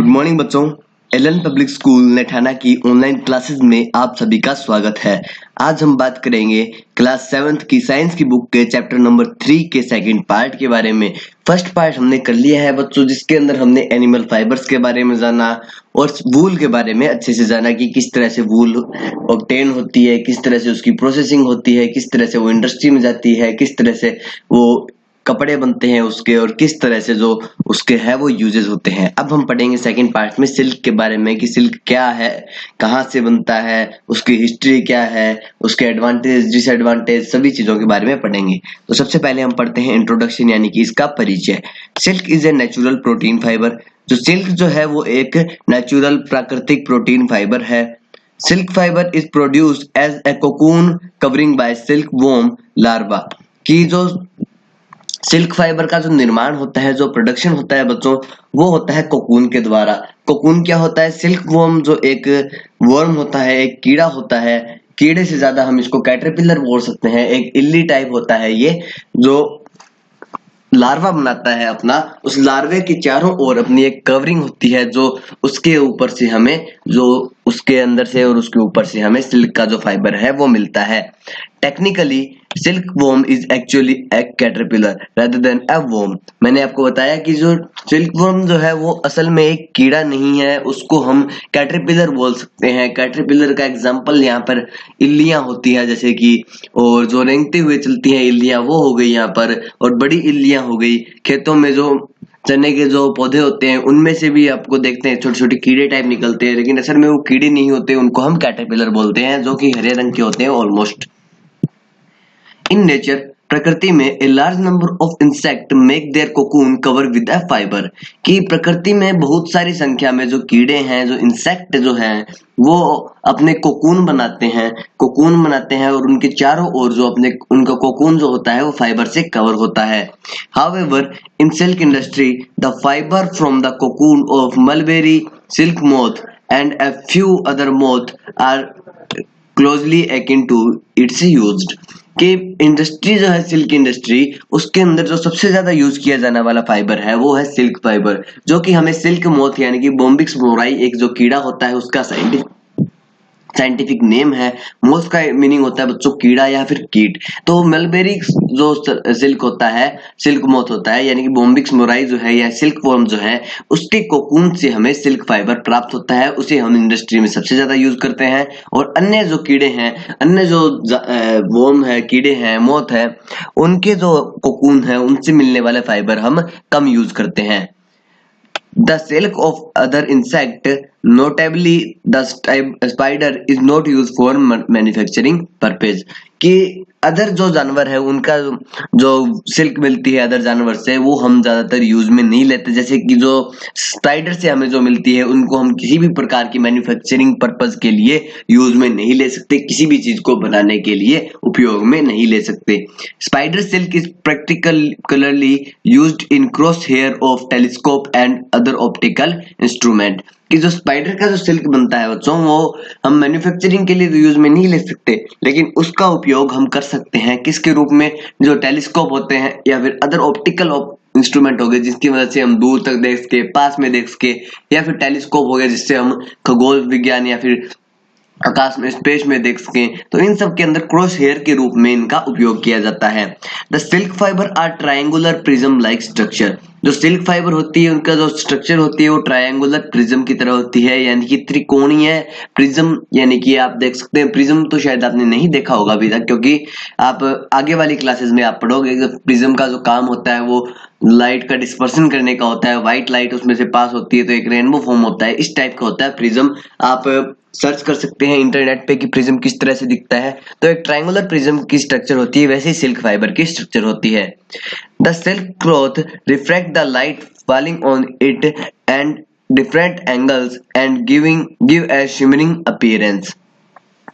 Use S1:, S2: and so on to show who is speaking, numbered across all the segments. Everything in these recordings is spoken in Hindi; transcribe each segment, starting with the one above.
S1: गुड मॉर्निंग बच्चों। एलन पब्लिक स्कूल नेठाना की ऑनलाइन क्लासेस में आप सभी का स्वागत है। आज हम बात करेंगे क्लास 7th की साइंस की बुक के चैप्टर नंबर 3 के सेकंड पार्ट के बारे में। फर्स्ट पार्ट हमने कर लिया है बच्चों, जिसके अंदर हमने एनिमल फाइबर्स के बारे में जाना और वूल के बारे में अच्छे से जाना कि किस तरह से वूल ऑब्टेन होती है, किस तरह से उसकी प्रोसेसिंग होती है, किस तरह से वो इंडस्ट्री में जाती है, किस तरह से वो कपड़े बनते हैं उसके और किस तरह से जो उसके है वो यूजेस होते हैं। अब हम पढ़ेंगे सेकंड पार्ट में सिल्क के बारे में कि सिल्क क्या है, कहाँ से बनता है, उसकी हिस्ट्री क्या है, उसके एडवांटेज डिसएडवांटेज सभी चीजों के बारे में पढ़ेंगे। तो सबसे पहले हम पढ़ते हैं इंट्रोडक्शन यानी कि इसका परिचय। Silk is a natural protein fibre. जो सिल्क जो है वो एक नेचुरल प्राकृतिक प्रोटीन फाइबर है। Silk fibre is produced as a cocoon covering by silk worm larva. की जो सिल्क फाइबर का जो निर्माण होता है, जो प्रोडक्शन होता है बच्चों, वो होता है कोकून के द्वारा। कोकून क्या होता है? सिल्क वर्म जो एक वर्म होता है, एक कीड़ा होता है। कीड़े से ज्यादा हम इसको कैटरपिलर बोल सकते हैं। एक इल्ली टाइप होता है ये, जो लार्वा बनाता है अपना। उस लार्वे के चारों ओर अपनी एक कवरिंग होती है, जो उसके ऊपर से हमें जो उसके अंदर से और उसके ऊपर से हमें सिल्क का जो फाइबर है वो मिलता है। Technically silk worm is actually a caterpillar rather than a worm. मैंने आपको बताया कि जो सिल्क वॉर्म जो है वो असल में एक कीड़ा नहीं है, उसको हम कैटरपिलर बोल सकते हैं। कैटरपिलर का एग्जांपल यहाँ पर इल्लियां होती है जैसे कि, और जो रेंगते हुए चलती हैं इल्लियां वो हो गई यहाँ पर, और बड़ी इल्लियां हो गई। खेतों में जो चने के जो पौधे होते हैं उनमें से भी आपको देखते हैं छोटे छोटे कीड़े टाइप निकलते हैं, लेकिन असल में वो कीड़े नहीं होते, उनको हम कैटरपिलर बोलते हैं, जो कि हरे रंग के होते हैं ऑलमोस्ट। इन नेचर, प्रकृति में a large number of insect make their cocoon cover with a fibre. कि प्रकृति में बहुत सारी संख्या में जो कीड़े हैं, जो इंसेक्ट जो हैं, वो अपने कोकून बनाते हैं। कोकून बनाते हैं और उनके चारों ओर जो अपने उनका कोकून जो होता है वो फाइबर से कवर होता है। However in silk industry the fibre from the cocoon of mulberry, silk moth and a few other moth are closely akin to its used। कि इंडस्ट्री जो है सिल्क इंडस्ट्री, उसके अंदर जो सबसे ज्यादा यूज किया जाने वाला फाइबर है वो है सिल्क फाइबर, जो कि हमें सिल्क मोथ यानी कि बोम्बिक्स मोराई एक जो कीड़ा होता है उसका साइंटिफिक नेम है। मोथ का मीनिंग होता है बच्चों कीड़ा या फिर कीट। तो मलबेरी जो सिल्क होता है, सिल्क मोथ होता है, यानी कि बोम्बिक्स मोराई जो है या सिल्क वर्म जो है, उसके कोकून से हमें सिल्क फाइबर प्राप्त होता है। उसे हम इंडस्ट्री में सबसे ज्यादा यूज करते हैं। और अन्य जो कीड़े हैं, अन्य जो वर्म है, कीड़े हैं, मोथ है, उनके जो कोकून है उनसे मिलने वाले फाइबर हम कम यूज करते हैं। The silk of other insect, notably the spider, is not used for manufacturing purpose। कि अदर जो जानवर है उनका जो सिल्क मिलती है अदर जानवर से, वो हम ज्यादातर यूज में नहीं लेते। जैसे कि जो स्पाइडर से हमें जो मिलती है उनको हम किसी भी प्रकार की मैन्युफैक्चरिंग पर्पस के लिए यूज में नहीं ले सकते, किसी भी चीज को बनाने के लिए उपयोग में नहीं ले सकते। Spider silk is practically used in crosshair of telescope and other optical instrument। कि जो स्पाइडर का जो सिल्क बनता है बच्चों, वो हम मैन्युफैक्चरिंग के लिए तो यूज में नहीं ले सकते, लेकिन उसका उपयोग हम कर सकते हैं किसके रूप में? जो टेलीस्कोप होते हैं या फिर अदर ऑप्टिकल इंस्ट्रूमेंट हो गए, जिसकी मदद से हम दूर तक देख सके, पास में देख सके, या फिर टेलीस्कोप हो गया जिससे हम खगोल विज्ञान या फिर आकाश में स्पेस में देख सकें। तो इन सब के अंदर क्रॉस हेयर के रूप में इनका उपयोग किया जाता है। The silk fibre are triangular prism like structure. जो सिल्क फाइबर होती है उनका जो स्ट्रक्चर होती है वो ट्रायंगुलर प्रिज्म की तरह होती है, यानी कि त्रिकोणीय प्रिज्म। यानी कि आप देख सकते हैं प्रिज्म तो शायद आपने नहीं देखा होगा अभी तक, क्योंकि आप आगे वाली क्लासेस में आप पढ़ोगे कि प्रिज्म का जो काम होता है वो लाइट का डिस्पर्सन करने का होता है। व्हाइट लाइट उसमें से पास होती है तो एक रेनबो फॉर्म होता है, इस टाइप का होता है प्रिज्म। आप सर्च कर सकते हैं इंटरनेट पे कि प्रिज्म किस तरह से दिखता है। तो एक ट्रायंगुलर प्रिज्म की स्ट्रक्चर होती है, वैसे ही सिल्क फाइबर की स्ट्रक्चर होती है। The silk cloth reflect the light falling on it and different angles and give a shimmering appearance.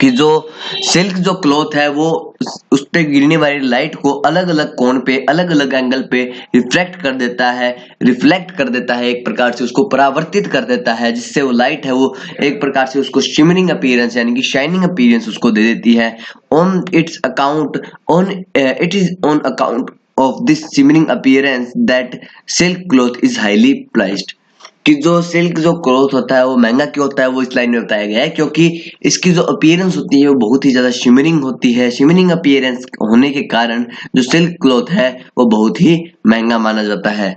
S1: कि जो सिल्क जो क्लॉथ है वो उस पे गिरने वाली लाइट को अलग अलग कोण पे, अलग अलग एंगल पे रिफ्लेक्ट कर देता है, एक प्रकार से उसको परावर्तित कर देता है, जिससे वो लाइट है वो एक प्रकार से उसको शिमरिंग अपीयरेंस यानी कि शाइनिंग अपीयरेंस उसको दे देती है। It is on account of this shimmering appearance that silk cloth is highly priced. कि जो सिल्क जो क्लॉथ होता है वो महंगा क्यों होता है, वो इस लाइन में बताया गया है क्योंकि इसकी जो अपीयरेंस होती है वो बहुत ही ज्यादा शिमरिंग होती है। शिमरिंग अपीयरेंस होने के कारण जो सिल्क क्लॉथ है वो बहुत ही महंगा माना जाता है।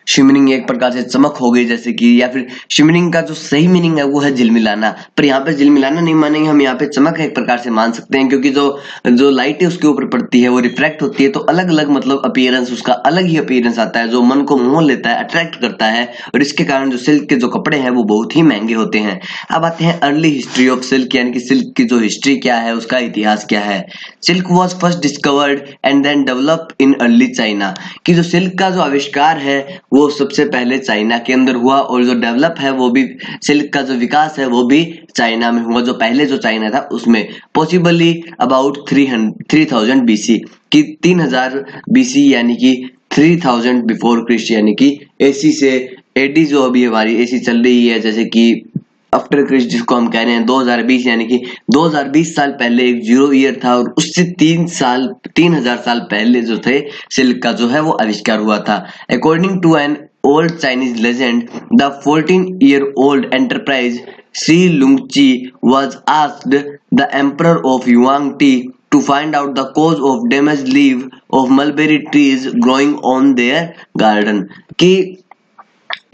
S1: शिमरिंग एक प्रकार से चमक हो गई जैसे कि, या फिर शिमरिंग का जो सही मीनिंग है वो है झिलमिलाना, पर यहाँ पे झिलमिलाना नहीं मानेंगे हम, यहाँ पे चमक एक प्रकार से मान सकते हैं क्योंकि जो जो लाइट है उसके ऊपर पड़ती है वो रिफ्रैक्ट होती है, तो अलग अलग मतलब अपीयरेंस, उसका अलग ही अपीयरेंस आता है जो मन को मोह लेता है, अट्रैक्ट करता है, और इसके कारण जो सिल्क के जो कपड़े हैं वो बहुत ही महंगे होते हैं। अब आते हैं अर्ली हिस्ट्री ऑफ सिल्क, यानी कि सिल्क की जो हिस्ट्री क्या है, उसका इतिहास क्या है। Silk was first discovered and then develop in early China, कि जो सिल्क का जो आविष्कार है वो सबसे पहले चाइना के अंदर हुआ, और जो डेवलप है वो भी, सिल्क का जो विकास है वो भी चाइना में हुआ, जो पहले जो चाइना था उसमें, पॉसिबली अबाउट 3000 BC, कि 3000 BC यानी कि 3000 बिफोर क्रिस्ट, यानी कि एसी से एडी, जो अभी हमारी एसी चल रही है जैसे कि आफ्टर क्रिस्ट जिसको हम कह रहे हैं 2020, यानी कि 2020 साल पहले एक जीरो ईयर था, और उससे 3000 साल पहले जो थे सिल्क का जो है वो आविष्कार हुआ था। According to an old Chinese legend, the 14-year-old enterprise Shi Lungqi was asked the emperor of Yuan Ti to find out the cause of damaged leaf of mulberry trees growing on their garden, कि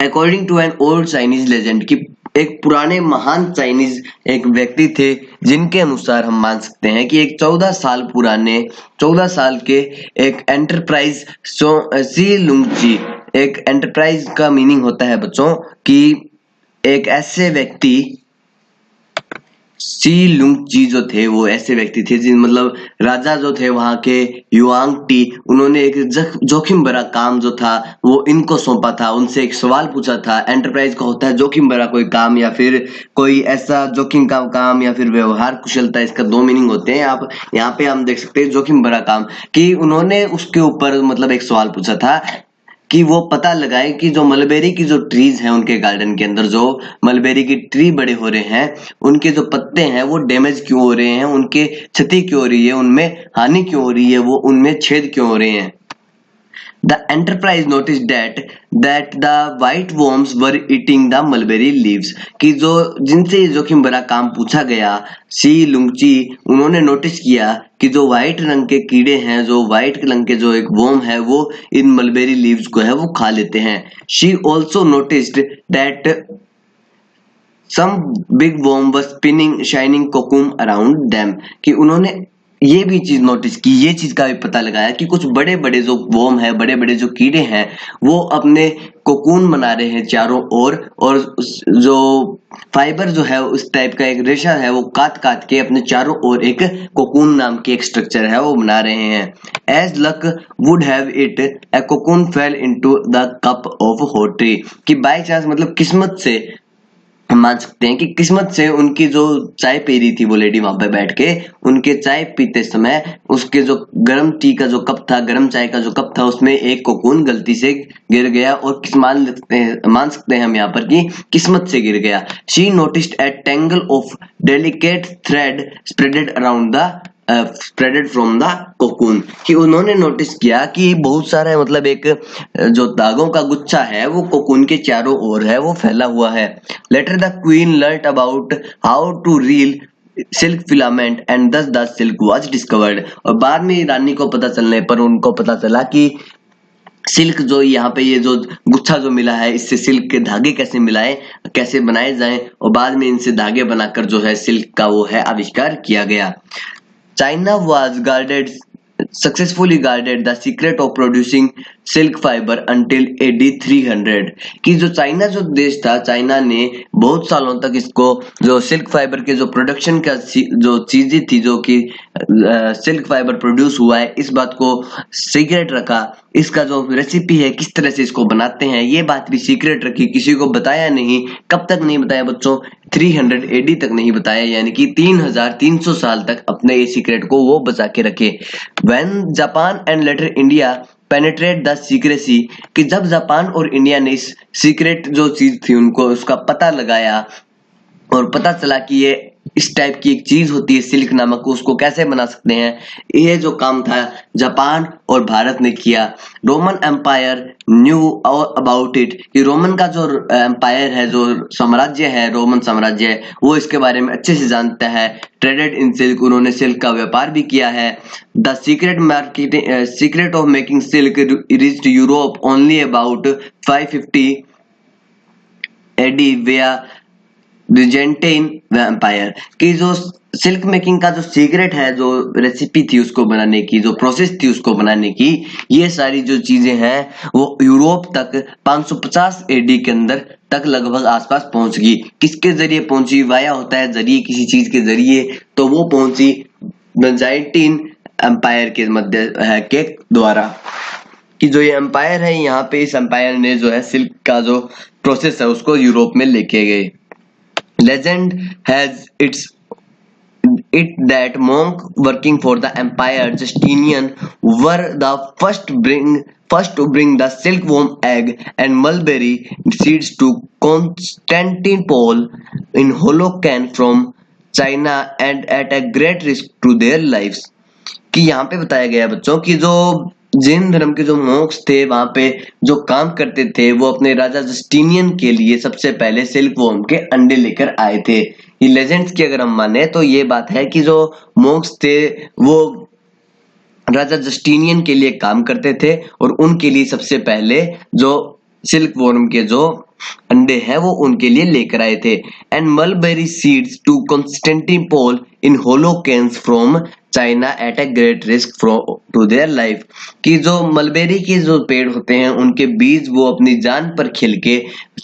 S1: according to an old Chinese legend, की एक पुराने महान चाइनीज एक व्यक्ति थे जिनके अनुसार हम मान सकते हैं कि एक 14 साल के एक एंटरप्राइज सी लुंगची, एक एंटरप्राइज का मीनिंग होता है बच्चों कि एक ऐसे व्यक्ति, सी लुंगची जो थे वो ऐसे व्यक्ति थे जिन मतलब राजा जो थे वहां के युआंग टी, उन्होंने एक जोखिम भरा काम जो था वो इनको सौंपा था, उनसे एक सवाल पूछा था। एंटरप्राइज का होता है जोखिम भरा कोई काम, या फिर कोई ऐसा जोखिम का काम, या फिर व्यवहार कुशलता, इसका दो मीनिंग होते हैं। आप यहाँ पे हम देख सकते हैं जोखिम भरा काम, कि उन्होंने उसके ऊपर मतलब एक सवाल पूछा था कि वो पता लगाए कि जो मलबेरी की जो ट्रीज हैं उनके गार्डन के अंदर, जो मलबेरी की ट्री बड़े हो रहे हैं, उनके जो पत्ते हैं वो डैमेज क्यों हो रहे हैं, उनके क्षति क्यों हो रही है, उनमें हानि क्यों हो रही है, वो उनमें छेद क्यों हो रहे हैं। The enterprise noticed that the white worms were eating the mulberry leaves, कि जो जिनसे ये जोखिम भरा काम पूछा गया, सी लुंगची, उन्होंने नोटिस किया कि जो व्हाइट रंग के कीड़े हैं, जो व्हाइट रंग के जो एक वर्म है वो इन मलबेरी लीव्स को है वो खा लेते हैं। She also noticed that some big worm was spinning shining cocoon around them, कि उन्होंने ये भी चीज नोटिस की, ये चीज का भी पता लगाया कि कुछ बड़े बड़े जो वर्म है, बड़े बड़े जो कीड़े हैं वो अपने कोकून बना रहे हैं चारों ओर, और जो फाइबर जो है उस टाइप का एक रेशा है वो काट काट के अपने चारों ओर एक कोकून नाम की एक स्ट्रक्चर है वो बना रहे हैं। As luck would have it, a cocoon fell into the cup of hot tea, कि बाय चांस मतलब किस्मत से हम मान सकते हैं कि किस्मत से उनकी जो चाय पी रही थी वो लेडी वहां पे बैठ के, उनके चाय पीते समय उसके जो गर्म टी का जो कप था, गर्म चाय का जो कप था, उसमें एक कोकून गलती से गिर गया, और मान सकते हैं हम यहाँ पर कि किस्मत से गिर गया। She noticed A tangle of delicate thread spreaded around the spreaded from the cocoon, कि उन्होंने नोटिस किया कि बहुत सारा मतलब एक जो धागों का गुच्छा है वो कोकून के चारों ओर है वो फैला हुआ है। Later the queen learn about how to reel silk filament and thus the silk was discovered, और बाद में रानी को पता चलने पर उनको पता चला कि सिल्क जो यहाँ पे ये जो गुच्छा जो मिला है इससे सिल्क के धागे कैसे मिलाए, कैसे बनाए जाएं, और बाद में इनसे धागे बनाकर जो है सिल्क का वो है आविष्कार किया गया। China was successfully guarded the secret of producing silk fiber until AD 300, कि जो चाइना जो देश था, चाइना ने बहुत सालों तक इसको जो सिल्क फाइबर के जो प्रोडक्शन का जो चीजें थी, जो कि सिल्क फाइबर प्रोड्यूस हुआ है, इस बात को सीक्रेट रखा। इसका जो रेसिपी है, किस तरह से इसको बनाते हैं, ये बात भी सीक्रेट रखी, किसी को बताया नहीं। कब तक नहीं बताया बच्चों? 300 AD तक नहीं बताया, यानी कि 3300 साल तक अपने ये सीक्रेट को वो बचा के रखे। When Japan and later India penetrate the secrecy, कि जब जापान और इंडिया ने इस सीक्रेट जो चीज थी उनको उसका पता लगाया और पता चला कि ये इस टाइप की एक चीज होती है सिल्क नामक, उसको कैसे बना सकते हैं, ये जो काम था जापान और भारत ने किया। Roman empire knew about it, कि रोमन का जो एम्पायर है, जो साम्राज्य है, रोमन साम्राज्य है, वो इसके बारे में अच्छे से जानता है। ट्रेडेड इन सिल्क, उन्होंने सिल्क का व्यापार भी किया है। The secret of making silk reached Europe only about 550 AD via Byzantine Empire, कि जो सिल्क मेकिंग का जो सीक्रेट है, जो रेसिपी थी उसको बनाने की, जो प्रोसेस थी उसको बनाने की, ये सारी जो चीजें हैं वो यूरोप तक 550 एडी के अंदर तक लगभग आसपास पहुंच गई। किसके जरिए पहुंची? वाया होता है जरिए, किसी चीज के जरिए, तो वो पहुंची बिजेंटाइन एम्पायर के मध्य के द्वारा। कि जो ये एम्पायर है, यहाँ पे इस एम्पायर ने जो है सिल्क का जो प्रोसेस है उसको यूरोप में लेके गए। Legend has it that monk working for the empire Justinian were the first to bring the silkworm egg and mulberry seeds to Constantinople in hollow can from China and at a great risk to their lives। कि यहाँ पे बताया गया बच्चों की जो जैन धर्म के जो मोक्ष थे वहां पे जो काम करते थे, वो अपने राजा जस्टिनियन के लिए सबसे पहले सिल्कवॉर्म के अंडे लेकर आए थे। ये लेजेंड्स की अगर हम माने तो ये बात है कि जो मोक्ष थे वो राजा जस्टिनियन के लिए काम करते थे और उनके लिए सबसे पहले जो सिल्कवॉर्म के जो अंडे हैं वो उनके लिए लेकर आए थे। And mulberry seeds to Constantinople in hollow canes from China at a great risk to their life, कि जो मलबेरी के जो पेड़ होते हैं उनके बीज वो अपनी जान पर खिल के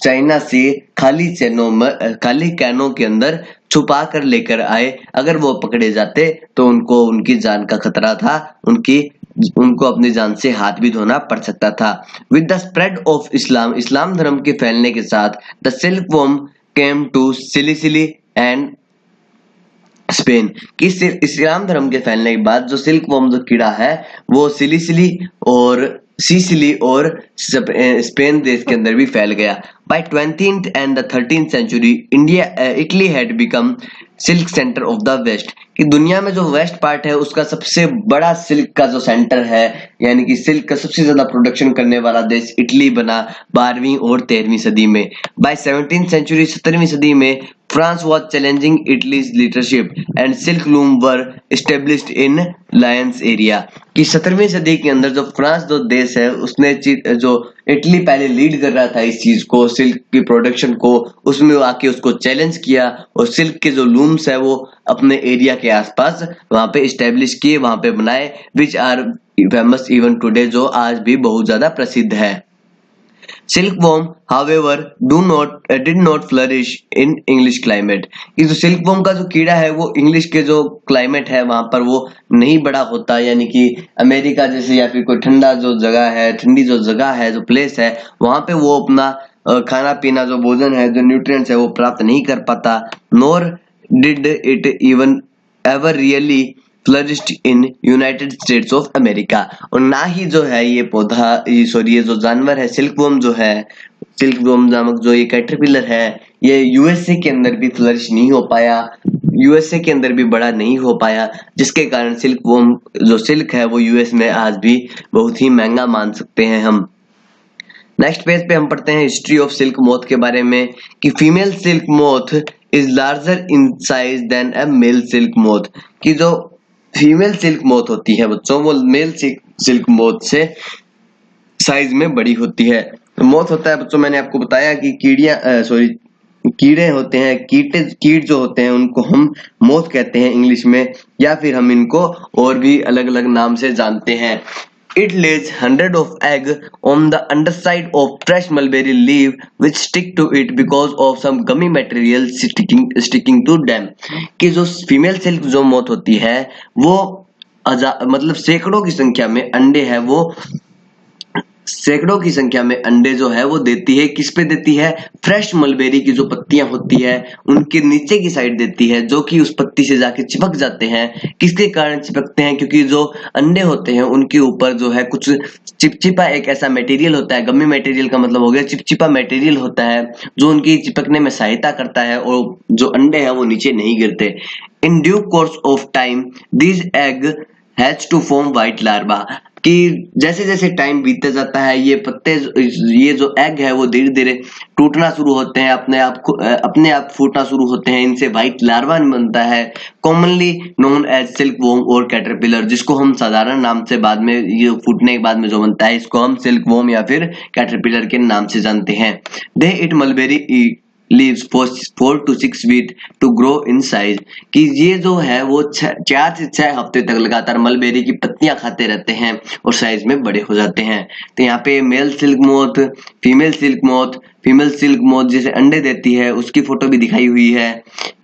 S1: चाइना से खाली कैनों के अंदर छुपा कर लेकर आए। अगर वो पकड़े जाते तो उनको उनकी जान का खतरा था, उनको अपनी जान से हाथ भी धोना पड़ सकता था। With the spread of Islam धर्म के फैलने के साथ the silkworm came to Sicily and Spain, कि इस्लाम धर्म के फैलने के बाद जो सिल्कवॉर्म जो कीड़ा है वो सिसिली और स्पेन देश के अंदर भी फैल गया। By 20th and the 13th century Italy had become silk centre of the west, कि दुनिया में जो वेस्ट पार्ट है उसका सबसे बड़ा सिल्क का जो सेंटर है, यानी कि सिल्क का सबसे ज्यादा प्रोडक्शन करने वाला देश इटली बना 12वीं और 13वीं सदी में। बाय 17th century 17वीं सदी में France was challenging Italy's leadership and silk loom were established in Lyons area, कि 17वीं सदी के अंदर जो फ्रांस जो देश है उसने जो इटली पहले लीड कर रहा था इस चीज को, सिल्क की प्रोडक्शन को, उसमें आके उसको चैलेंज किया और सिल्क के जो लूम्स है वो अपने एरिया के आसपास वहां पे एस्टेब्लिश किए, वहां पे बनाए, which are famous even today, जो आज भी बहुत ज्यादा प्रसिद्ध है। Silkworm, however, did not flourish in English climate, कि जो सिल्कवॉर्म का जो कीड़ा है वो इंग्लिश के जो क्लाइमेट है वहां पर वो नहीं बड़ा होता, यानी कि अमेरिका जैसे या फिर कोई ठंडा जो जगह है, ठंडी जो जगह है, जो प्लेस है, वहां पे वो अपना खाना पीना जो भोजन है, जो न्यूट्रिएंट्स है वो प्राप्त नहीं कर पाता। Nor did it even ever really flourished in United States of America, और ना ही जो है ये पौधा ये जो जानवर है सिल्कवॉर्म जो है, सिल्कवॉर्म नामक जो ये कैटरपिलर है, ये यूएसए के अंदर भी फ्लरिश नहीं हो पाया, यूएसए के अंदर भी बड़ा नहीं हो पाया, जिसके कारण सिल्कवॉर्म जो सिल्क है वो यूएस में आज भी बहुत ही महंगा मान सकते हैं हम। नेक्स्ट पेज पे हम पढ़ते हैं हिस्ट्री ऑफ सिल्क मोथ के बारे में, कि female silk moth is larger in size than a male silk moth, कि जो फीमेल सिल्क मोथ होती है बच्चों वो मेल सिल्क मोथ से साइज में बड़ी होती है। तो मोथ होता है बच्चों, मैंने आपको बताया कि कीड़े होते हैं, कीट जो होते हैं उनको हम मोथ कहते हैं इंग्लिश में, या फिर हम इनको और भी अलग अलग नाम से जानते हैं। It lays hundreds of eggs on the underside of fresh mulberry leaf which stick to it because of some gummy material sticking to them, कि जो फीमेल सिल्क जो मोथ होती है वो मतलब सैकड़ों की संख्या में अंडे हैं वो सैकड़ों की संख्या में अंडे जो है वो देती है। किस पे देती है? फ्रेश मलबेरी की जो पत्तियां होती है उनके नीचे की साइड देती है, जो कि उस पत्ती से जाके चिपक जाते हैं। किसके कारण चिपकते हैं? क्योंकि जो अंडे होते हैं उनके ऊपर जो है कुछ चिपचिपा एक ऐसा मटेरियल होता है, गम्मी मटेरियल का मतलब हो गया चिपचिपा मटेरियल होता है, जो उनकी चिपकने में सहायता करता है और जो अंडे हैं वो नीचे नहीं गिरते। In due course of time this egg has to form white larva, कि जैसे जैसे टाइम बीतता जाता है ये पत्ते, ये जो एग है वो धीरे धीरे टूटना शुरू होते हैं, अपने आप फूटना शुरू होते हैं, इनसे व्हाइट लार्वा बनता है, commonly known as silk worm और कैटरपिलर, जिसको हम साधारण नाम से बाद में ये फूटने के बाद में जो बनता है इसको हम सिल्क वॉर्म या फिर कैटरपिलर के नाम से जानते हैं। दे it mulberry leaves for 4 to 6 weeks to grow in size, कि ये जो है वो 4 से 6 हफ्ते तक लगातार मलबेरी की पत्तियां खाते रहते हैं और साइज में बड़े हो जाते हैं। तो यहाँ पे male silk moth, female silk moth, female silk moth जैसे अंडे देती है उसकी फोटो भी दिखाई हुई है।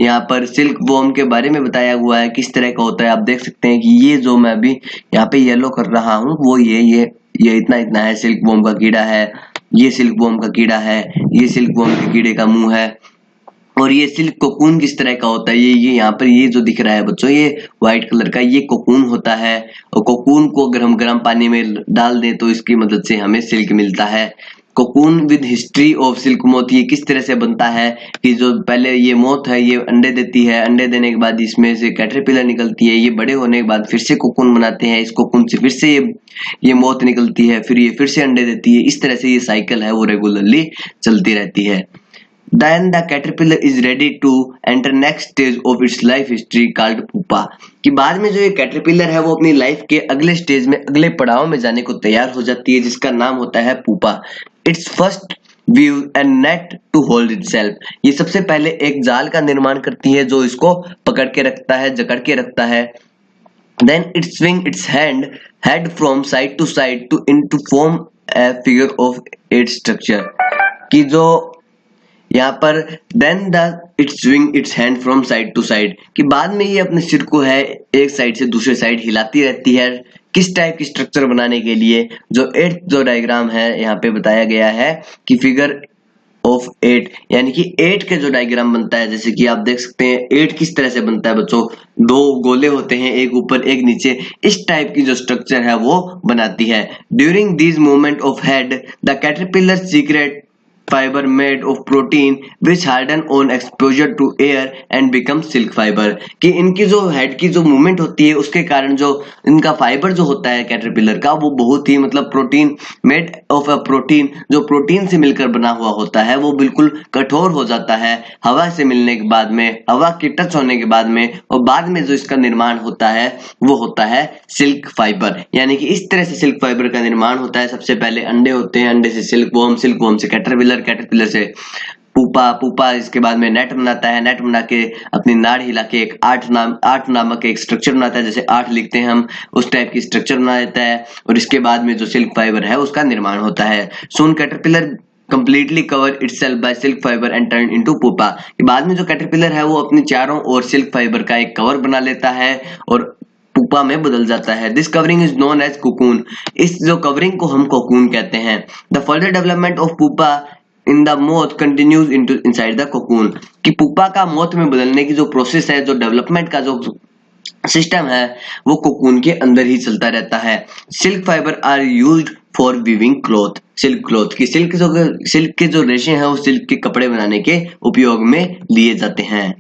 S1: यहाँ पर सिल्क वॉर्म के बारे में बताया हुआ है किस तरह का होता है। आप देख सकते हैं कि ये जो मैं अभी यहाँ पे येलो कर रहा हूँ वो ये इतना इतना है, सिल्क वॉर्म का कीड़ा है, ये सिल्क वॉर्म का कीड़ा है, ये सिल्क वॉर्म के कीड़े का मुंह है। और ये सिल्क कोकून किस तरह का होता है, ये यहाँ पर ये जो दिख रहा है बच्चों ये व्हाइट कलर का ये कोकून होता है। और कोकून को अगर हम गर्म पानी में डाल दें तो इसकी मदद से हमें सिल्क मिलता है। Cocoon with history of silk moth, ये किस तरह से बनता है कि जो पहले ये मोथ है ये अंडे देती है, अंडे देने के बाद इसमें से कैटरपिलर निकलती है, ये बड़े होने के बाद फिर से कोकून बनाते हैं, इस कोकून से फिर से ये मोथ निकलती है, फिर ये फिर से अंडे देती है। इस तरह से ये साइकिल है वो रेगुलरली चलती रहती है। Then the caterpillar is ready to enter next stage of its life history called pupa, कि बाद में जो ये कैटरपिलर है वो अपनी लाइफ के अगले स्टेज में अगले पड़ाव में जाने को तैयार हो जाती है, जिसका नाम होता है pupa. Its first view and net to hold itself, ये सबसे पहले एक जाल का निर्माण करती है जो इसको पकड़ के रखता है, जकड़ के रखता है। Then it swing its head from side to side to form a figure of its structure, कि जो यहाँ पर then the it swing its hand from side to side, कि बाद में ये अपने सिर को है एक साइड से दूसरे साइड हिलाती रहती है। किस टाइप की स्ट्रक्चर बनाने के लिए? जो 8th जो डायग्राम है यहाँ पे बताया गया है कि फिगर ऑफ 8, यानी कि 8 के जो डायग्राम बनता है, जैसे कि आप देख सकते हैं 8 किस तरह से बनता है बच्चों, 2 गोले होते हैं, एक ऊपर एक नीचे, इस टाइप की जो स्ट्रक्चर है वो बनाती है। During this movement of head the caterpillar secret fiber made of protein which harden on exposure to air and become silk fiber, कि इनकी जो हेड की जो मूवमेंट होती है उसके कारण जो इनका फाइबर जो होता है कैटरपिलर का वो बहुत ही मतलब protein made of a protein, जो प्रोटीन से मिलकर बना हुआ होता है वो बिल्कुल कठोर हो जाता है हवा से मिलने के बाद में, हवा के टच होने के बाद में, और बाद में जो इसका निर्माण होता है वो होता है सिल्क फाइबर। यानी कि इस तरह से सिल्क फाइबर का निर्माण होता है। सबसे पहले अंडे होते हैं, अंडे से सिल्क वॉर्म से कैटरपिलर, कैटरपिलर से पुपा इसके बाद में नेट बनाता है, नेट बना के अपनी नाड़ हिला के एक आठ नामक एक स्ट्रक्चर बनाता है, जैसे 8 लिखते हैं हम उस टाइप की स्ट्रक्चर बना देता है, और इसके बाद में जो सिल्क फाइबर है उसका निर्माण होता है। सून caterpillar completely cover itself by silk fiber and turn into pupa, बाद में जो कैटरपिलर है वो अपनी चारों ओर सिल्क फाइबर का एक कवर बना लेता है और पुपा में बदल जाता है। This covering is known as cocoon, इस जो कवरिंग को हम कोकून कहते हैं। The further development of pupa in the moth continues inside the cocoon, कि पुपा का मोथ में बदलने की जो प्रोसेस है, जो डेवलपमेंट का जो सिस्टम है वो कोकून के अंदर ही चलता रहता है। Silk fibre are used for weaving cloth, silk cloth की सिल्क के जो रेशे हैं वो सिल्क के कपड़े बनाने के उपयोग में लिए जाते हैं।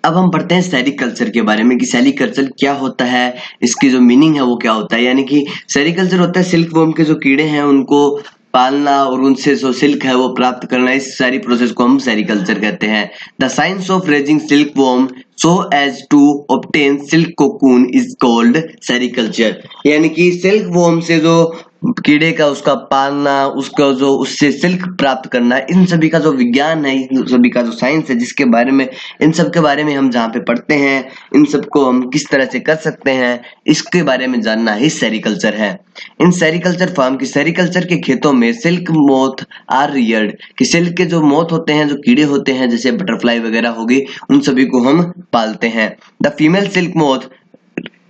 S1: अब हम पढ़ते हैं सेरिकल्चर के बारे में कि सेरिकल्चर क्या होता है, इसकी जो मीनिंग है वो क्या होता है। यानी कि सेरिकल्चर होता है सिल्क वॉर्म के जो कीड़े हैं उनको पालना और उनसे जो सिल्क है वो प्राप्त करना, इस सारी प्रोसेस को हम सेरिकल्चर कहते हैं। The science of raising silk worm so as to obtain silk cocoon is called sericulture, यानी कि सिल्क वॉर्म से जो कीड़े का उसका पालना, उसका जो उससे सिल्क प्राप्त करना, इन सभी का जो विज्ञान है, इन सभी का जो साइंस है, जिसके बारे में इन सब के बारे में हम जहाँ पे पढ़ते हैं, इन सब को हम किस तरह से कर सकते हैं इसके बारे में जानना ही सेरिकल्चर है। इन सेरिकल्चर फार्म की सेरिकल्चर के खेतों में सिल्क मोथ आर रियर्ड, कि सिल्क के जो मोथ होते हैं, जो कीड़े होते हैं जैसे बटरफ्लाई वगैरह होगी, उन सभी को हम पालते हैं। The female silk moth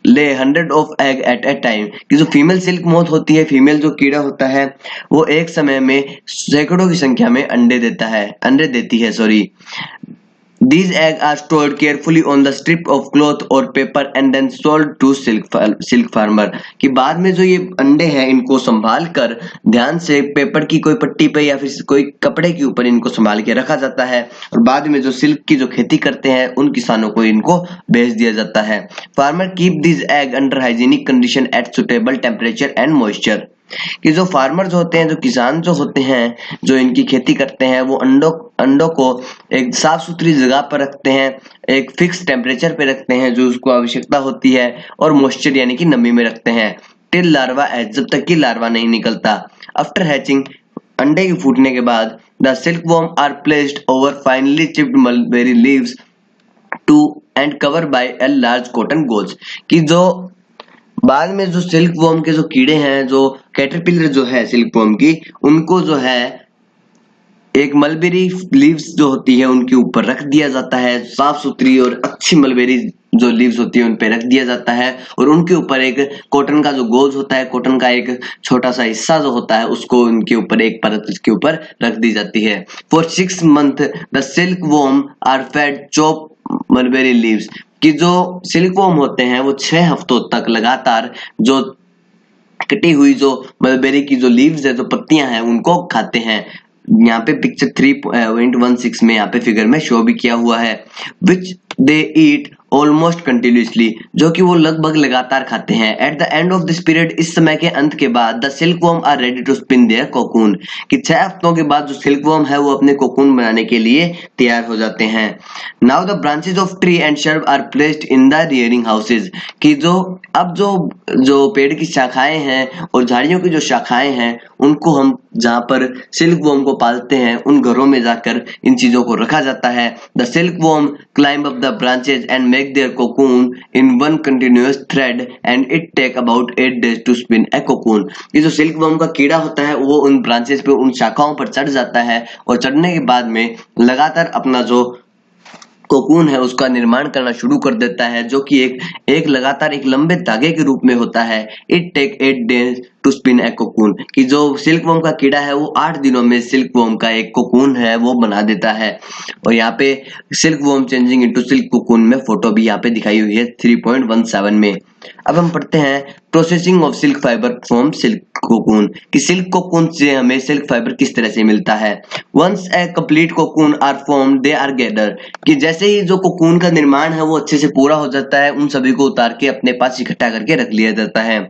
S1: lay 100 of egg at a time, कि जो फीमेल सिल्क मोथ होती है, फीमेल जो कीड़ा होता है, वो एक समय में सैकड़ों की संख्या में अंडे देती है sorry. These eggs are stored carefully on the strip of cloth or paper and then sold to silk farmer, कि बाद में जो ये अंडे हैं इनको संभाल कर ध्यान से पेपर की कोई पट्टी पे या फिर कोई कपड़े के ऊपर इनको संभाल के रखा जाता है और बाद में जो सिल्क की जो खेती करते हैं उन किसानों को इनको भेज दिया जाता है। Farmer keep this egg under hygienic condition at suitable temperature and moisture, कि जो फार्मर जो होते हैं, जो किसान जो होते हैं, जो इनकी खेती करते हैं, वो अंडों को एक साफ सुथरी जगह पर रखते हैं, एक फिक्स टेम्परेचर पे रखते हैं जो उसको आवश्यकता होती है, और मॉइस्चर यानी कि नमी में रखते हैं टिल लार्वा एज, जब तक कि लार्वा नहीं निकलता। आफ्टर हैचिंग, अंडे के फूटने के बाद, the silkworm are placed over finely chipped mulberry leaves to and cover by a large cotton gauze, कि जो बाद में जो सिल्क वॉर्म के जो कीड़े हैं, जो कैटरपिलर जो है सिल्क वॉर्म की, उनको जो है एक मलबेरी लीव्स जो होती है उनके ऊपर रख दिया जाता है, साफ सुथरी और अच्छी मलबेरी जो लीव्स होती है उन पे रख दिया जाता है, और उनके ऊपर एक कॉटन का जो गोज होता है, कॉटन का एक छोटा सा हिस्सा जो होता है, उसको उनके ऊपर एक परत उसके ऊपर रख दी जाती है। For 6 months the silk worm are fed chop mulberry leaves, कि जो सिल्क वॉर्म होते हैं वो 6 हफ्तों तक लगातार जो कटी हुई जो मलबेरी की जो लीव्स है, जो पत्तियां हैं, उनको खाते हैं। यहाँ पे पिक्चर 3.16 में यहाँ पे फिगर में शो भी किया हुआ है। विच दे ईट ऑलमोस्ट कंटिन्यूसली, जो कि वो लगभग लगातार खाते हैं। At the end of this period, इस समय के अंत के बाद, the silkworm are ready to spin their cocoon, कि 6 हफ्तों के बाद जो सिल्कवॉर्म है वो अपने कोकून बनाने के लिए तैयार हो जाते हैं। Now the branches of tree and shrub are placed in the rearing houses, कि जो अब जो पेड़ की शाखाएं हैं और झाड़ियों की जो शाखाएं हैं, उनको हम जहां पर सिल्कवॉर्म को पालते हैं उन घरों में जाकर इन चीजों को रखा जाता है। The silkworm climb up the branches and make their cocoon in one continuous thread and it take about 8 days to spin a cocoon, ये जो सिल्कवॉर्म का कीड़ा होता है वो उन ब्रांचेज पे, उन शाखाओं पर चढ़ जाता है और चढ़ने के बाद में लगातार अपना जो कोकून है उसका निर्माण करना शुरू कर देता है, जो कि एक लगातार एक लंबे धागे के रूप में होता है। It take 8 days to spin a cocoon, कि जो सिल्कवॉर्म का कीड़ा है वो 8 दिनों में सिल्कवॉर्म का एक कोकून है वो बना देता है। और यहाँ पे silkworm changing into silk cocoon में फोटो भी यहाँ पे दिखाई हुई है 3.17 में। अब हम पढ़ते हैं processing of silk fibre from silk cocoon, कि सिल्क कोकून से हमें सिल्क फाइबर किस तरह से मिलता है। Once a complete cocoon are form they are gather, कि जैसे ही जो कोकून का निर्माण है वो अच्छे से पूरा हो जाता है, उन सभी को उतार के अपने पास इकट्ठा करके रख लिया जाता है।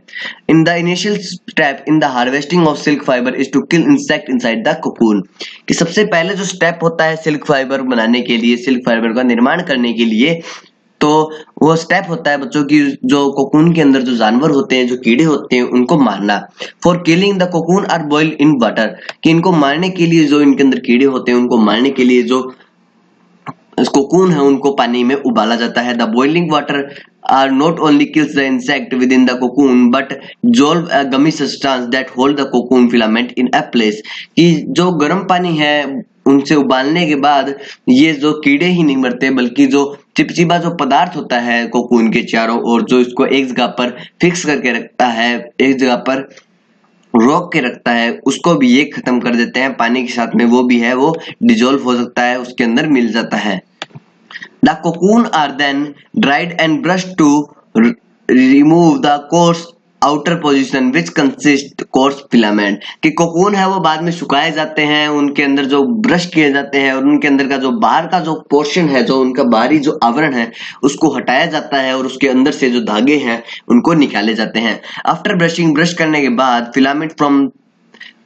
S1: In the initial step in the harvesting of silk fibre is to kill insect inside the cocoon, कि सबसे पहले जो स्टेप होता है सिल्क फाइबर बनाने के लिए, सिल्क फाइबर का निर्माण करने के लिए, तो वो स्टेप होता है बच्चों की जो कोकून के अंदर जो जानवर होते हैं, जो कीड़े होते हैं, उनको मारना। For killing the cocoon are boiled in water, कि इनको मारने के लिए, जो इनके अंदर कीड़े होते हैं उनको मारने के लिए जो कोकून है उनको पानी में उबाला जाता है। The boiling water are not only kills the insect within the cocoon but dissolve a gummy substance that hold the cocoon filament in a place, कि जो गर्म पानी है उनसे उबालने के बाद ये जो कीड़े ही नहीं मरते बल्कि जो चिपचिपा जो पदार्थ होता है कोकून के चारों ओर, जो इसको एक जगह पर फिक्स करके रखता है, एक जगह पर रोक के रखता है, उसको भी ये खत्म कर देते हैं पानी के साथ में, वो भी है वो डिजोल्व हो सकता है, उसके अंदर मिल जाता है। The cocoon are then dried and brushed to remove the coarse outer position which consists coarse filament, कि कोकून है वो बाद में सुखाए जाते हैं, उनके अंदर जो ब्रश किए जाते हैं और उनके अंदर का जो बाहर का जो पोर्शन है, जो उनका बाहरी जो आवरण है उसको हटाया जाता है और उसके अंदर से जो धागे हैं उनको निकाले जाते हैं। आफ्टर ब्रशिंग, ब्रश करने के बाद, filament from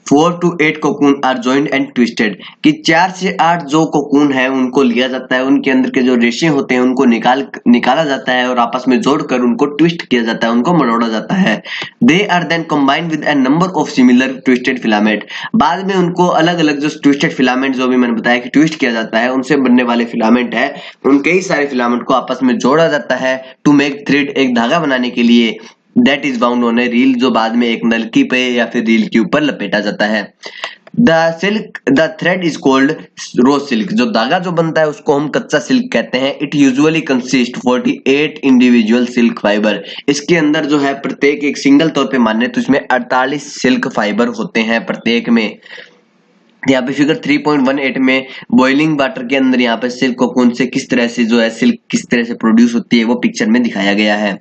S1: 4 to 8 cocoon are joint and twisted, कि 4 से 8 जो कोकून है उनको लिया जाता है, उनके अंदर के जो रेशे होते हैं उनको निकाला जाता है और आपस में जोड़कर उनको ट्विस्ट किया जाता है, उनको मरोड़ा जाता है। They are then combined with a number of similar twisted filament, बाद में उनको अलग अलग जो ट्विस्टेड फिलामेंट जो भी मैंने बताया कि ट्विस्ट किया जाता है, उनसे बनने वाले फिलामेंट है, उन कई सारे फिलामेंट को आपस में जोड़ा जाता है टू मेक थ्रेड, एक धागा बनाने के लिए। That is bound on A reel, जो बाद में एक नलकी पे या फिर रील के ऊपर लपेटा जाता है। The thread is called raw silk. जो धागा जो बनता है उसको हम कच्चा सिल्क कहते हैं। It usually consist 48 individual silk fibre. इसके अंदर जो है प्रत्येक एक सिंगल तौर पे माने तो इसमें 48 सिल्क फाइबर होते हैं प्रत्येक में। यहाँ पे फिगर 3.18 में बॉइलिंग वाटर के अंदर यहाँ पे सिल्क कोकून से किस तरह से जो है सिल्क किस तरह से प्रोड्यूस होती है वो पिक्चर में दिखाया गया है।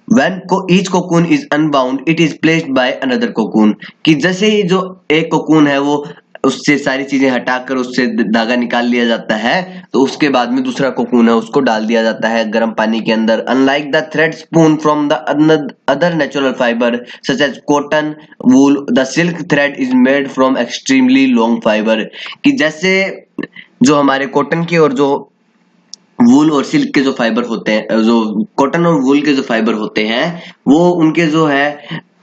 S1: When each cocoon is unbound, it is placed by another cocoon। कि जैसे ही जो एक कोकून है वो उससे सारी चीजें हटाकर उससे धागा निकाल लिया जाता है तो उसके बाद में दूसरा कोकून है उसको डाल दिया जाता है गर्म पानी के अंदर। Unlike the thread spun from the other natural fiber such as cotton, wool, the silk thread is made from extremely long fiber। कि जैसे जो हमारे कॉटन के और जो वूल और सिल्क के जो फाइबर होते हैं, जो कॉटन और वूल के जो फाइबर होते हैं वो उनके जो है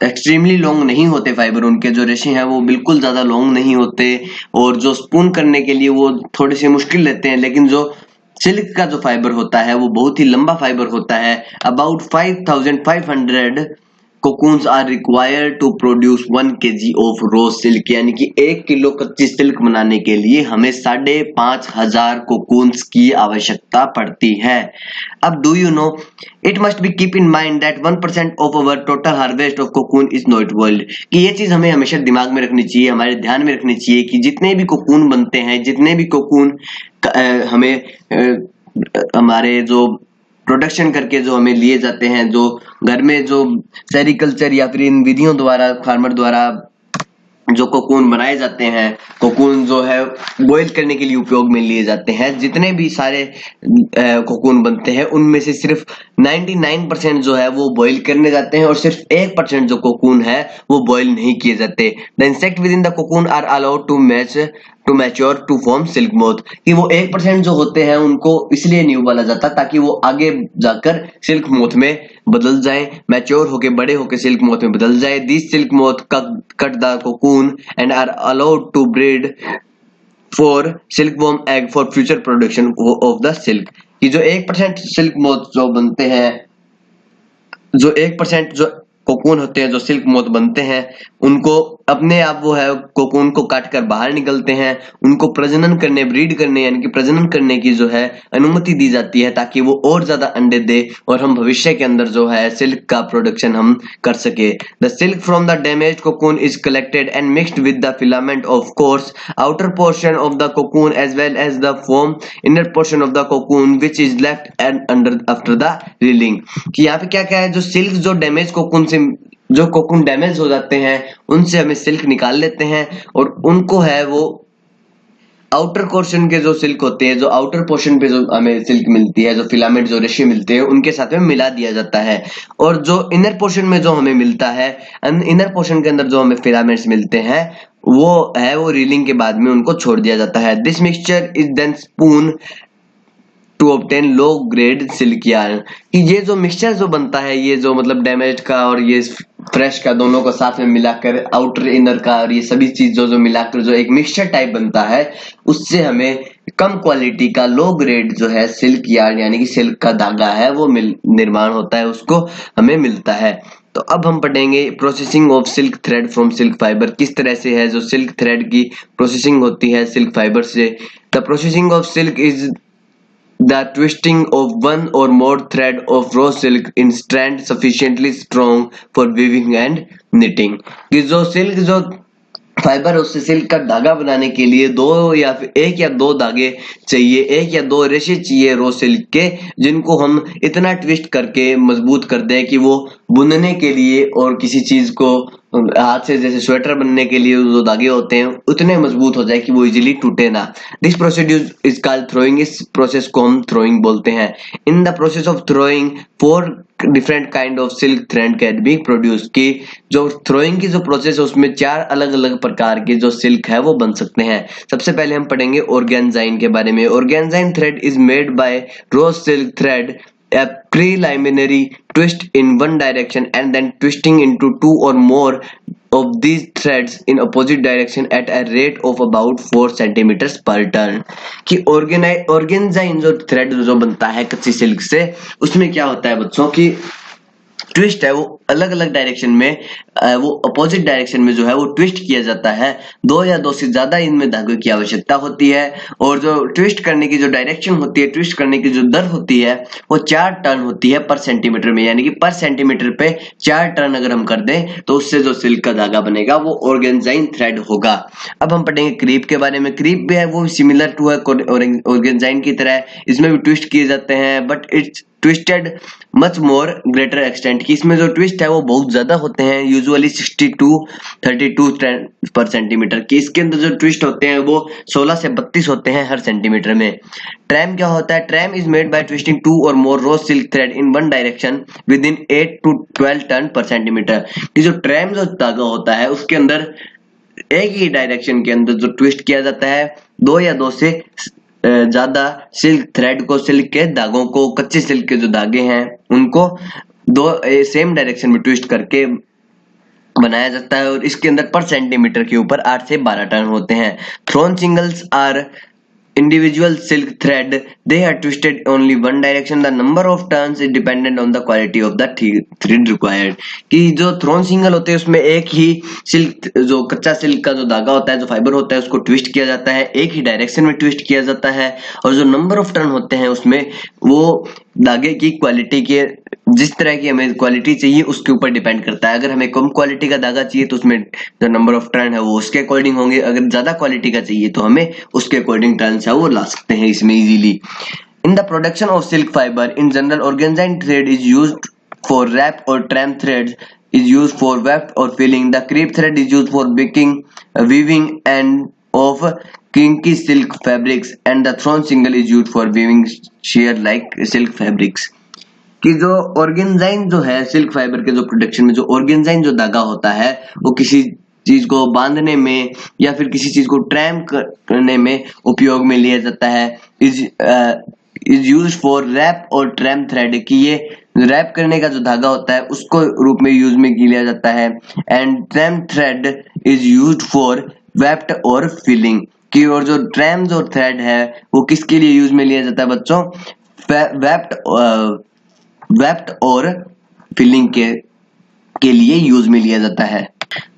S1: एक्सट्रीमली लॉन्ग नहीं होते फाइबर, उनके जो रेशे हैं वो बिल्कुल ज्यादा लॉन्ग नहीं होते और जो स्पून करने के लिए वो थोड़े से मुश्किल लेते हैं। लेकिन जो सिल्क का जो फाइबर होता है वो बहुत ही लंबा फाइबर होता है। About 5500 cocoons are required to produce 1 kg of raw silk। यानी कि 1 किलो कच्ची सिल्क बनाने के लिए हमें 5500 कोकून्स की आवश्यकता पड़ती है। अब do you know it must be keep in mind that 1% of our total harvest of cocoon is not world. कि ये चीज हमें हमेशा दिमाग में रखनी चाहिए, हमारे ध्यान में रखनी चाहिए कि जितने भी कोकून बनते हैं, जितने भी कोकून हमें हमारे जो प्रोडक्शन करके जो हमें लिए जाते हैं, जो घर में जो सेरिकल्चर या फिर इन विधियों द्वारा फार्मर द्वारा जो कोकून बनाए जाते हैं, कोकून जो है बॉईल करने के लिए उपयोग में लिए जाते हैं, जितने भी सारे कोकून बनते हैं उनमें से सिर्फ 99% जो है वो बॉईल करने जाते हैं और सिर्फ 1% जो कोकून है वो बॉईल नहीं किए जाते। The insect within the cocoon are allowed to mature to form silk moth. कि वो 1% जो होते हैं उनको इसलिए नहीं उबाला जाता ताकि वो आगे जाकर सिल्क मोथ में बदल जाए, मैच्योर होके बड़े होके सिल्क मोथ में बदल जाए। This silk moth cut the cocoon and are allowed to breed for silkworm egg for future production of the silk. कि जो 1% सिल्क मोथ जो बनते हैं, जो 1% जो कोकून होते हैं, जो सिल्क मोथ बनते हैं, उनको अपने आप वो है कोकून को काट कर बाहर निकलते हैं, उनको प्रजनन करने, ब्रीड करने यानी कि प्रजनन करने की जो है अनुमति दी जाती है ताकि वो और ज्यादा अंडे दे और हम भविष्य के अंदर जो है सिल्क का प्रोडक्शन हम कर सके। The silk from the damaged cocoon is collected and mixed with the filament of course outer portion of the cocoon as well as the form inner portion of the cocoon which is left and under after the reeling. कि यहाँ पे क्या क्या है, जो सिल्क जो डैमेज कोकून से जो कोकून डैमेज हो जाते हैं उनसे हमें सिल्क निकाल लेते हैं और उनको है वो आउटर पोर्शन के जो सिल्क होते हैं, जो आउटर पोर्शन पे जो हमें सिल्क मिलती है, जो फिलामेंट जो रेशे मिलते हैं उनके साथ में मिला दिया जाता है। और जो इनर पोर्शन में जो हमें मिलता है, इनर पोर्शन के अंदर जो हमें फिलामेंट्स मिलते हैं वो रीलिंग के बाद में उनको छोड़ दिया जाता है। This mixture is then spun to obtain low grade silk yarn. कि ये जो मिक्सचर जो बनता है, ये जो मतलब डैमेज का और ये फ्रेश का दोनों को साथ में मिलाकर, आउटर इनर का और ये सभी चीजों जो मिलाकर जो एक मिक्सचर टाइप बनता है, उससे हमें कम क्वालिटी का लो ग्रेड जो है सिल्क यार्न यानी कि सिल्क का धागा है वो निर्माण होता है, उसको हमें मिलता है। तो अब हम पढ़ेंगे processing of silk thread from silk fibre. किस तरह से है जो सिल्क थ्रेड की प्रोसेसिंग होती है सिल्क फाइबर से। The processing of silk is the twisting of one or more thread of raw silk in strand sufficiently strong for weaving and knitting। कि जो सिल्क जो फाइबर उससे सिल्क का धागा बनाने के लिए दो या फिर एक या दो धागे चाहिए, एक या दो रेशे चाहिए रो सिल्क के, जिनको हम इतना ट्विस्ट करके मजबूत कर दें कि वो बुनने के लिए और किसी चीज को हाथ से जैसे स्वेटर बनने के लिए जो धागे होते हैं उतने मजबूत हो जाए कि वो इजीली टूटे ना। This procedure is called throwing. इस प्रोसेस को हम थ्रोइंग बोलते हैं। In the process of throwing 4 different kind of silk thread can be produce. की जो थ्रोइंग की जो प्रोसेस है उसमें 4 अलग अलग प्रकार के जो सिल्क है वो बन सकते हैं। सबसे पहले हम पढ़ेंगे ऑर्गेन्जाइन के बारे में। Organzine thread is made by raw silk thread a preliminary twist in one direction and then twisting into 2 or more of these threads in opposite direction at a rate of about 4 centimeters per turn। कि ऑर्गेन्जाइन जो थ्रेड जो बनता है कच्ची सिल्क से, उसमें क्या होता है बच्चों की ट्विस्ट है वो अलग अलग डायरेक्शन में वो अपोजिट डायरेक्शन में जो है वो ट्विस्ट किया जाता है। 2 या 2 से ज्यादा इनमें धागे की आवश्यकता होती है और जो ट्विस्ट करने की जो डायरेक्शन होती है, ट्विस्ट करने की जो दर होती है वो 4 टर्न होती है पर सेंटीमीटर में, यानी कि पर सेंटीमीटर पे 4 टर्न अगर हम कर दें तो उससे जो सिल्क का धागा बनेगा वो ऑर्गेन्जाइन थ्रेड होगा। अब हम पढ़ेंगे क्रीप के बारे में। क्रीप भी है वो सिमिलर टू है ऑर्गेन्जाइन की तरह, इसमें भी ट्विस्ट किए जाते हैं but it's twisted much more greater extent की इसमें जो ट्विस्ट है वो बहुत ज्यादा होते हैं, यूजुअली 62-32 पर सेंटीमीटर की। इसके अंदर जो ट्विस्ट होते हैं वो 16 से 32 होते हैं हर सेंटीमीटर में। ट्रैम क्या होता है? Tram is made by twisting 2 और more raw silk thread in one direction with in 8 to 12 turn per centimetre. कि जो ट्रैम जो धागा होता है उसके अंदर एक ही डायरेक्शन के अंदर जो ट्विस्ट किया जाता है, 2 या 2 से ज्यादा सिल्क थ्रेड को, सिल्क के धागों को, कच्चे सिल्क के जो धागे हैं उनको 2 सेम डायरेक्शन में ट्विस्ट करके बनाया जाता है और इसके अंदर पर सेंटीमीटर के ऊपर 8 से 12 टर्न होते हैं। Thrown singles are individual silk thread, they are twisted only one direction. The number of turns is dependent on the quality of the thread required. कि जो थ्रोन सिंगल होते हैं उसमें एक ही सिल्क, जो कच्चा सिल्क का जो धागा होता है, जो फाइबर होता है, उसको ट्विस्ट किया जाता है, एक ही डायरेक्शन में ट्विस्ट किया जाता है और जो नंबर ऑफ टर्न होते हैं उसमें वो धागे की क्वालिटी के, जिस तरह की हमें क्वालिटी चाहिए उसके ऊपर डिपेंड करता है। अगर हमें कम क्वालिटी का धागा चाहिए तो उसमें जो नंबर ऑफ टर्न है वो उसके अकॉर्डिंग होंगे, अगर ज्यादा क्वालिटी का चाहिए तो हमें उसके अकॉर्डिंग टर्न है वो ला सकते हैं इसमें easily. In the production of silk fibre in general organzine thread is used for warp और tram threads is used for weft or filling. The crepe thread is used for weaving and of kinky silk fabrics, and the thrown single is used for weaving sheer like silk fabrics. कि जो ऑर्गेन्जाइन जो है सिल्क फाइबर के जो प्रोडक्शन में जो ऑर्गेन्जाइन जो धागा होता है वो किसी चीज को बांधने में या फिर किसी चीज को ट्रैम करने में उपयोग में लिया जाता है। इज यूज फॉर रैप और ट्रैम थ्रेड, कि ये रैप करने का जो धागा होता है उसको रूप में यूज में लिया जाता है। And tram thread is used for weft और फिलिंग, कि और जो ट्रैम जो थ्रेड है वो किसके लिए यूज में लिया जाता है बच्चों? वेफ्ट और फिलिंग के लिए यूज में लिया जाता है।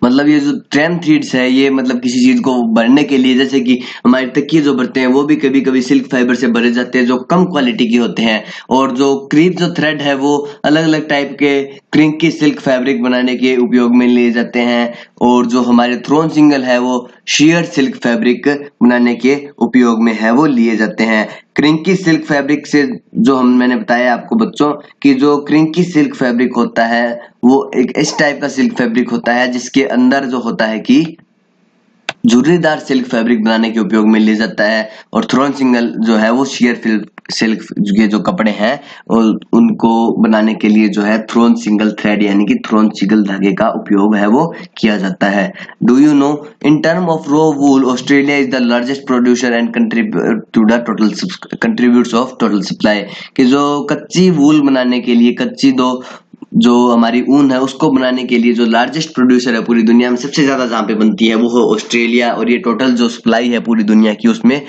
S1: मतलब ये जो ट्रैम थ्रेड्स है ये मतलब किसी चीज को भरने के लिए, जैसे कि हमारे तकिए जो भरते हैं वो भी कभी कभी सिल्क फाइबर से भरे जाते हैं जो कम क्वालिटी के होते हैं। और जो क्रीप जो थ्रेड है वो अलग अलग टाइप के क्रिंकी सिल्क फैब्रिक बनाने के उपयोग में लिए जाते हैं और जो हमारे थ्रोन सिंगल है वो शेयर सिल्क फैब्रिक बनाने के उपयोग में है वो लिए जाते हैं। क्रिंकी सिल्क फैब्रिक से जो मैंने बताया आपको बच्चों कि जो क्रिंकी सिल्क फैब्रिक होता है वो एक इस टाइप का सिल्क फैब्रिक होता है जिसके अंदर जो होता है कि झुर्रीदार सिल्क फैब्रिक बनाने के उपयोग में लिया जाता है। और थ्रोन सिंगल जो है वो शेयर सिल्क के जो कपड़े हैं और उनको बनाने के लिए जो है थ्रोन सिंगल थ्रेड यानी कि थ्रोन सिंगल धागे का उपयोग है वो किया जाता है। Do you know in term of raw wool Australia is the largest producer and contributes of total supply, कि जो कच्ची वूल बनाने के लिए, कच्ची जो हमारी ऊन है उसको बनाने के लिए जो लार्जेस्ट प्रोड्यूसर है पूरी दुनिया में, सबसे ज्यादा जहाँ पे बनती है वो है ऑस्ट्रेलिया, और ये टोटल जो सप्लाई है पूरी दुनिया की उसमें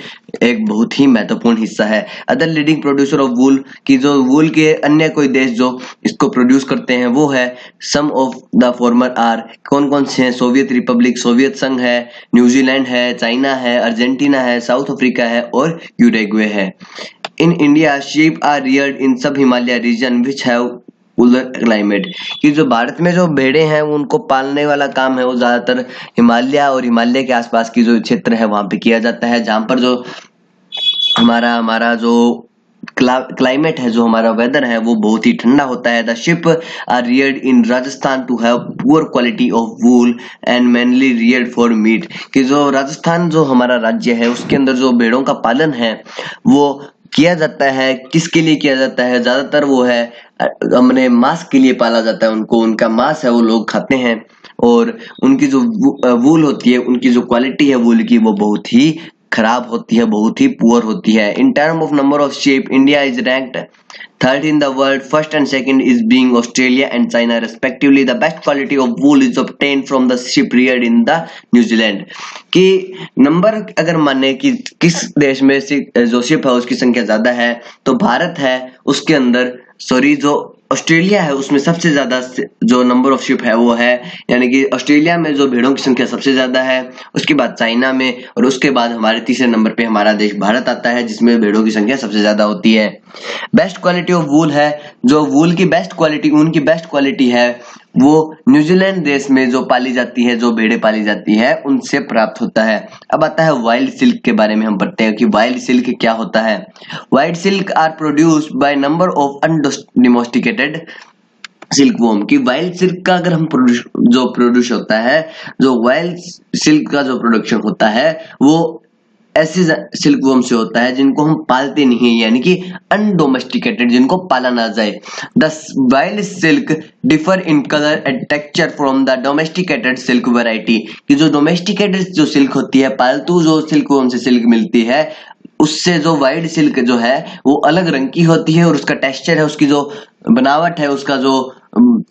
S1: एक बहुत ही महत्वपूर्ण हिस्सा है। Other leading producer of wool, की जो वूल के अन्य कोई देश जो इसको प्रोड्यूस करते हैं वो है सम ऑफ द फॉर्मर आर, कौन कौन से हैं? सोवियत रिपब्लिक, सोवियत संघ है, न्यूजीलैंड है, चाइना है, अर्जेंटीना है, साउथ अफ्रीका है और यूरुग्वे है। In India sheep are reared in sub Himalaya region which have cooler climate, कि जो भारत में जो भेड़े हैं उनको पालने वाला काम है वो ज्यादातर हिमालय और हिमालय के आसपास की जो क्षेत्र है वहां पे किया जाता है, जहां पर जो हमारा जो क्लाइमेट है, जो हमारा वेदर है वो बहुत ही ठंडा होता है। The sheep are reared in Rajasthan to have poor quality of wool and mainly reared for meat, कि जो राजस्थान जो हमारा राज्य है उसके अंदर जो भेड़ों का पालन है वो किया जाता है। किसके लिए किया जाता है? ज्यादातर वो है हमने मांस के लिए पाला जाता है उनको, उनका मांस है वो लोग खाते हैं और उनकी जो वूल होती है, उनकी जो क्वालिटी है वूल की वो बहुत ही खराब होती है, बहुत ही पुअर होती है। In term of number of sheep India is ranked third in the world, first and second is being Australia and China respectively. The best quality of wool is obtained from the sheep Rudyard in the New Zealand, कि नंबर अगर माने कि किस देश में जो शिप है उसकी संख्या ज्यादा है तो भारत है उसके अंदर, सॉरी जो ऑस्ट्रेलिया है उसमें सबसे ज्यादा जो नंबर ऑफ शिप है वो है, यानी कि ऑस्ट्रेलिया में जो भेड़ों की संख्या सबसे ज्यादा है, उसके बाद चाइना में, और उसके बाद हमारे तीसरे नंबर पे हमारा देश भारत आता है जिसमें भेड़ों की संख्या सबसे ज्यादा होती है। बेस्ट क्वालिटी ऑफ वूल है, जो वूल की बेस्ट क्वालिटी, ऊन की बेस्ट क्वालिटी है वो न्यूजीलैंड देश में जो पाली जाती है, जो भेड़ें पाली जाती है उनसे प्राप्त होता है। अब आता है वाइल्ड सिल्क के बारे में, हम पढ़ते हैं कि वाइल्ड सिल्क क्या होता है। Wild silk are produced by number of undomesticated silkworm. की वाइल्ड सिल्क का अगर हम प्रोड्यूस होता है, जो वाइल्ड सिल्क का जो प्रोडक्शन होता है वो ऐसे सिल्कवॉर्म से होता है जिनको हम पालते नहीं है, यानी कि अनडोमेस्टिकेटेड, जिनको पाला ना जाए। The wild silk differ in colour and texture from the domesticated silk variety. कि जो डोमेस्टिकेटेड जो सिल्क होती है, पालतू जो सिल्कवॉर्म से सिल्क मिलती है, उससे जो वाइल्ड सिल्क जो है वो अलग रंग की होती है, और उसका टेक्सचर है, उसकी जो बनावट है, उसका जो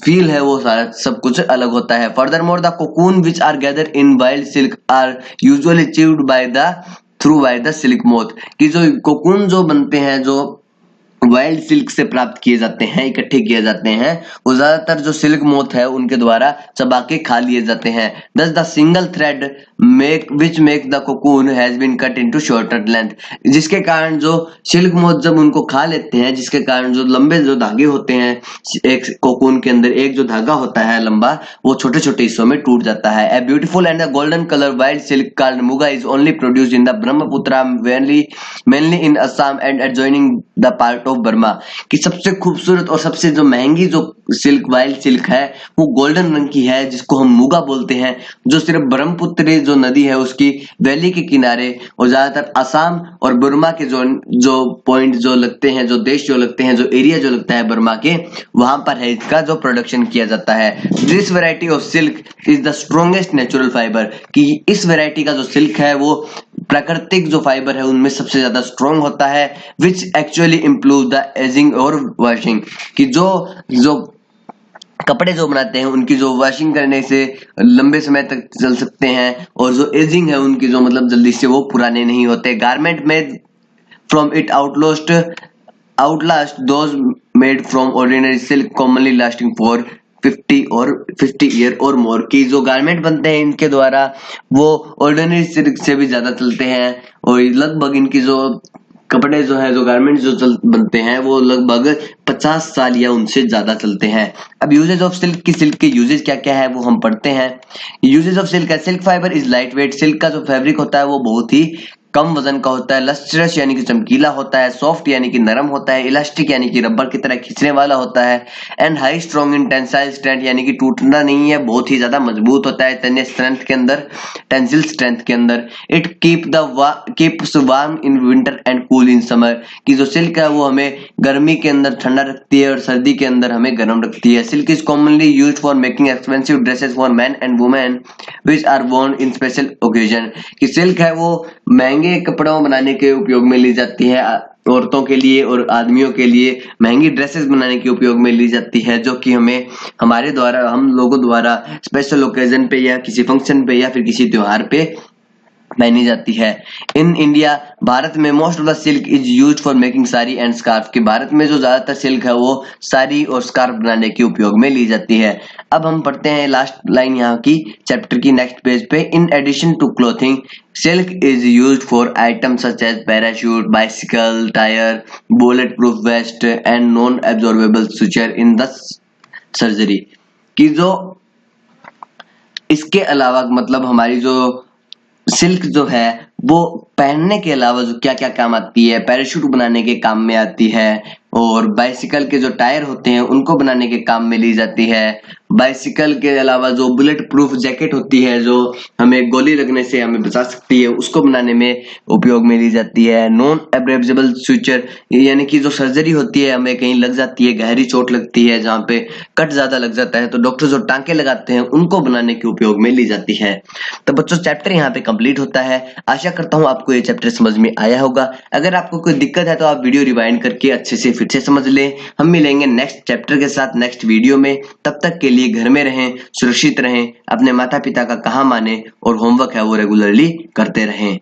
S1: फील है, वो सारा सब कुछ अलग होता है। Furthermore the cocoon which are gather in wild silk are usually achieved by the silk moth. कि जो कोकून जो बनते हैं, जो वाइल्ड सिल्क से प्राप्त किए जाते हैं, इकट्ठे किए जाते हैं, वो ज्यादातर जो सिल्क मोथ है उनके द्वारा चबा के खा लिए जाते हैं। Thus the single thread which make the cocoon has been cut into shorter length. जिसके कारण जो सिल्क मोथ जब उनको खा लेते हैं, जिसके कारण जो लंबे जो धागे होते हैं एक कोकून के अंदर, एक जो धागा होता है लंबा, वो छोटे छोटे हिस्सों में टूट जाता है। A beautiful and golden colour wild silk called muga is only produced in the Brahmaputra mainly in Assam and adjoining the part of Burma। कि सबसे खूबसूरत और सबसे जो महंगी जो सिल्क वाइल्ड सिल्क है वो गोल्डन रंग की है, जिसको हम मुगा बोलते हैं, जो सिर्फ ब्रह्मपुत्र जो नदी है उसकी वैली के किनारे और ज्यादातर असम और बुर्मा के जो पॉइंट जो लगते हैं, जो देश जो लगते हैं, जो एरिया जो लगता है बर्मा के, वहां पर है इसका जो प्रोडक्शन किया जाता है। This variety of silk is the strongest natural fibre. कि इस वेराइटी का जो सिल्क है वो प्राकृतिक जो फाइबर है उनमें सबसे ज्यादा स्ट्रॉन्ग होता है, which actually improve the ageing और वॉशिंग। कि जो कपड़े जो बनाते हैं उनकी जो वॉशिंग करने से लंबे समय तक चल सकते हैं, और जो एजिंग है उनकी जो मतलब जल्दी से वो पुराने नहीं होते। Garment made from it outlast those made from ordinary silk commonly lasting for 50 year और मोर। की जो गारमेंट बनते हैं इनके द्वारा वो ऑर्डिनरी सिल्क से भी ज्यादा चलते हैं, और लगभग इनकी जो कपड़े जो है, जो गारमेंट जो बनते हैं वो लगभग 50 साल या उनसे ज्यादा चलते हैं। अब यूजेज ऑफ सिल्क की सिल्क के यूजेज क्या क्या है वो हम पढ़ते हैं। यूजेज ऑफ सिल्क है, silk fibre is light weight. Silk का जो फैब्रिक होता है वो बहुत ही कम वजन का होता है। लस्ट्रस यानी कि चमकीला होता है। सॉफ्ट यानी कि नरम होता है। इलास्टिक यानी कि रबर की तरह खींचने वाला होता है। And high strong in tensile strength यानी कि टूटना नहीं है, बहुत ही ज्यादा मजबूत होता है तन्य स्ट्रेंथ के अंदर, टेंसिल स्ट्रेंथ के अंदर। It keeps warm in winter and cool in summer. की जो सिल्क है वो हमें गर्मी के अंदर ठंडा रखती है और सर्दी के अंदर हमें गर्म रखती है। Silk is commonly used for making expensive dresses for man and women which are worn in special occasion. की सिल्क है वो महंगे कपड़ों बनाने के उपयोग में ली जाती है, औरतों के लिए और आदमियों के लिए महंगी ड्रेसेस बनाने के उपयोग में ली जाती है, जो कि हमें हमारे द्वारा, हम लोगों द्वारा स्पेशल ओकेजन पे या किसी फंक्शन पे या फिर किसी त्योहार पे पहनी जाती है। इन इंडिया, भारत में most of the silk is used for making sari and scarf. के भारत में जो ज्यादातर सिल्क है वो साड़ी और स्कार्फ बनाने के उपयोग में ली जाती है। अब हम पढ़ते हैं लास्ट लाइन यहाँ की चैप्टर की नेक्स्ट पेज पे। In addition to clothing, silk is used for items such as parachute, bicycle tyre, bullet proof vest and non absorbable suture in the surgery. की जो इसके अलावा मतलब हमारी जो सिल्क जो है वो पहनने के अलावा जो क्या क्या काम आती है, पैराशूट बनाने के काम में आती है, और बाइसिकल के जो टायर होते हैं उनको बनाने के काम में ली जाती है। बाइसिकल के अलावा जो बुलेट प्रूफ जैकेट होती है, जो हमें गोली लगने से हमें बचा सकती है, उसको बनाने में उपयोग में ली जाती है। नॉन एब्रेजिबल सुचर यानी कि जो सर्जरी होती है, हमें कहीं लग जाती है, गहरी चोट लगती है जहाँ पे कट ज्यादा लग जाता है, तो डॉक्टर जो टांके लगाते हैं उनको बनाने के उपयोग में ली जाती है। तो बच्चों चैप्टर यहाँ पे कंप्लीट होता है। आशा करता हूँ आपको ये चैप्टर समझ में आया होगा। अगर आपको कोई दिक्कत है तो आप वीडियो रिवाइंड करके अच्छे से फिर से समझ लें। हम मिलेंगे नेक्स्ट चैप्टर के साथ नेक्स्ट वीडियो में। तब तक के लिए घर में रहें, सुरक्षित रहें, अपने माता पिता का कहा माने और होमवर्क है वो रेगुलरली करते रहें।